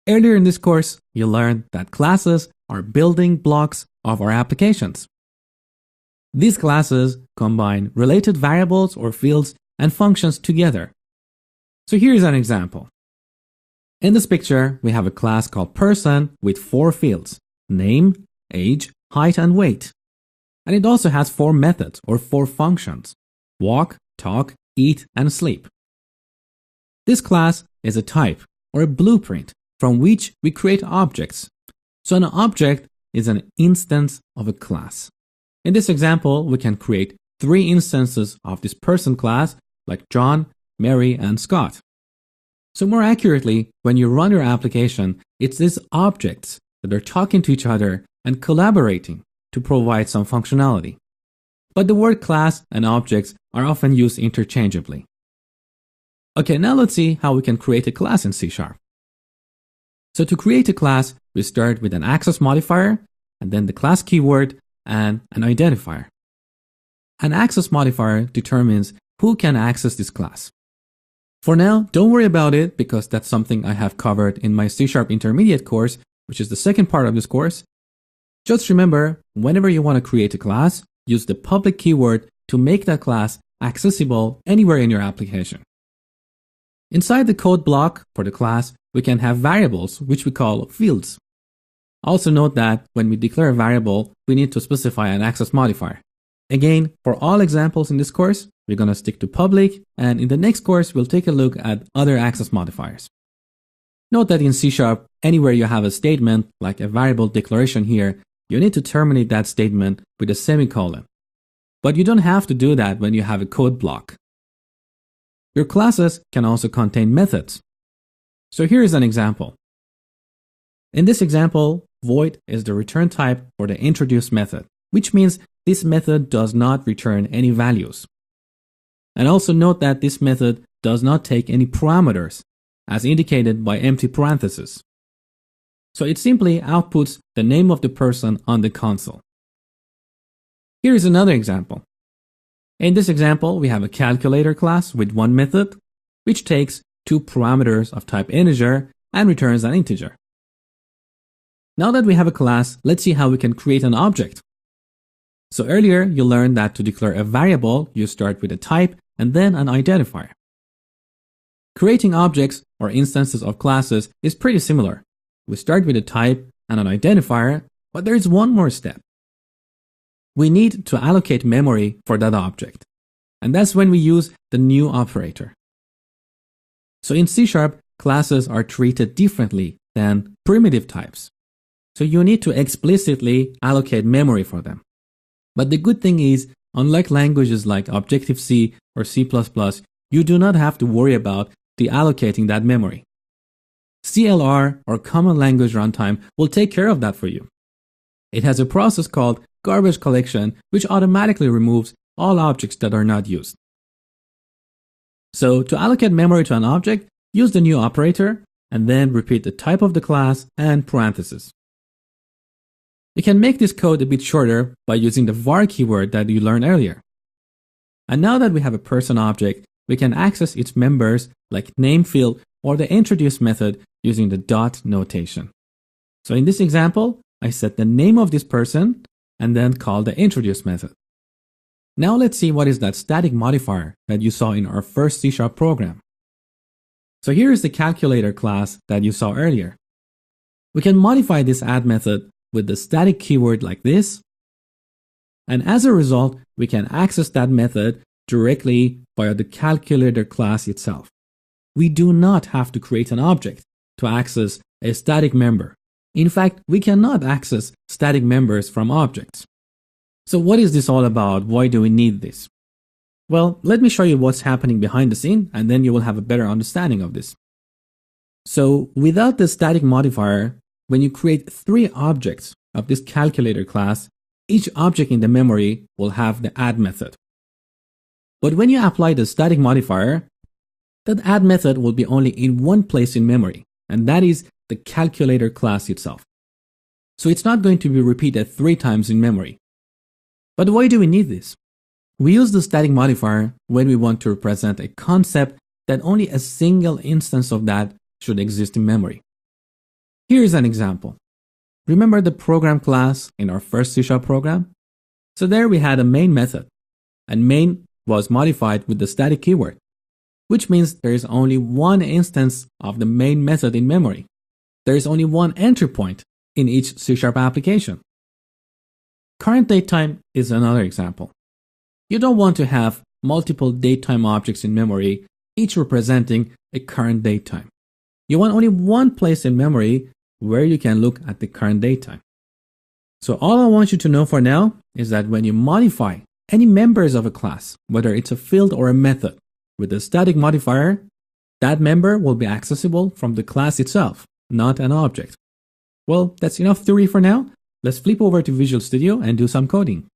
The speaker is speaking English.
Earlier in this course, you learned that classes are building blocks of our applications. These classes combine related variables or fields and functions together. So here's an example. In this picture, we have a class called person with 4 fields: name, age, height, and weight. And it also has 4 methods or 4 functions: walk, talk, eat, and sleep. This class is a type or a blueprint from which we create objects. So an object is an instance of a class. In this example, we can create 3 instances of this person class, like John, Mary, and Scott. So more accurately, when you run your application, it's these objects that are talking to each other and collaborating to provide some functionality. But the word class and objects are often used interchangeably. Okay, now let's see how we can create a class in C#. So to create a class, we start with an access modifier, and then the class keyword, and an identifier. An access modifier determines who can access this class. For now, don't worry about it because that's something I have covered in my C# intermediate course, which is the second part of this course. Just remember, whenever you want to create a class, use the public keyword to make that class accessible anywhere in your application. Inside the code block for the class, we can have variables, which we call fields. Also note that when we declare a variable, we need to specify an access modifier. Again, for all examples in this course, we're going to stick to public, and in the next course, we'll take a look at other access modifiers. Note that in C#, anywhere you have a statement, like a variable declaration here, you need to terminate that statement with a semicolon. But you don't have to do that when you have a code block. Your classes can also contain methods. So here is an example. In this example, void is the return type for the introduce method, which means this method does not return any values. And also note that this method does not take any parameters, as indicated by empty parentheses. So it simply outputs the name of the person on the console. Here is another example. In this example, we have a calculator class with 1 method, which takes 2 parameters of type integer and returns an integer. Now that we have a class, let's see how we can create an object. So earlier, you learned that to declare a variable, you start with a type and then an identifier. Creating objects or instances of classes is pretty similar. We start with a type and an identifier, but there is one more step. We need to allocate memory for that object. And that's when we use the new operator. So in C#, classes are treated differently than primitive types. So you need to explicitly allocate memory for them. But the good thing is, unlike languages like Objective-C or C++, you do not have to worry about deallocating that memory. CLR, or Common Language Runtime, will take care of that for you. It has a process called garbage collection, which automatically removes all objects that are not used. So to allocate memory to an object, use the new operator, and then repeat the type of the class and parentheses. You can make this code a bit shorter by using the var keyword that you learned earlier. And now that we have a person object, we can access its members like name field or the introduce method using the dot notation. So in this example, I set the name of this person and then call the introduce method. Now let's see what is that static modifier that you saw in our first C# program. So here is the calculator class that you saw earlier. We can modify this add method with the static keyword like this. And as a result, we can access that method directly via the calculator class itself. We do not have to create an object to access a static member. In fact, we cannot access static members from objects. So what is this all about? Why do we need this? Well, let me show you what's happening behind the scene, and then you will have a better understanding of this. So without the static modifier, when you create 3 objects of this calculator class, each object in the memory will have the add method. But when you apply the static modifier, that add method will be only in one place in memory, and that is the calculator class itself. So it's not going to be repeated 3 times in memory. But why do we need this? We use the static modifier when we want to represent a concept that only a single instance of that should exist in memory. Here's an example. Remember the program class in our first C# program? So there we had a main method, and main was modified with the static keyword, which means there is only one instance of the main method in memory. There is only one entry point in each C# application. Current datetime is another example. You don't want to have multiple datetime objects in memory, each representing a current datetime. You want only one place in memory where you can look at the current datetime. So all I want you to know for now is that when you modify any members of a class, whether it's a field or a method, with a static modifier, that member will be accessible from the class itself, not an object. Well, that's enough theory for now. Let's flip over to Visual Studio and do some coding.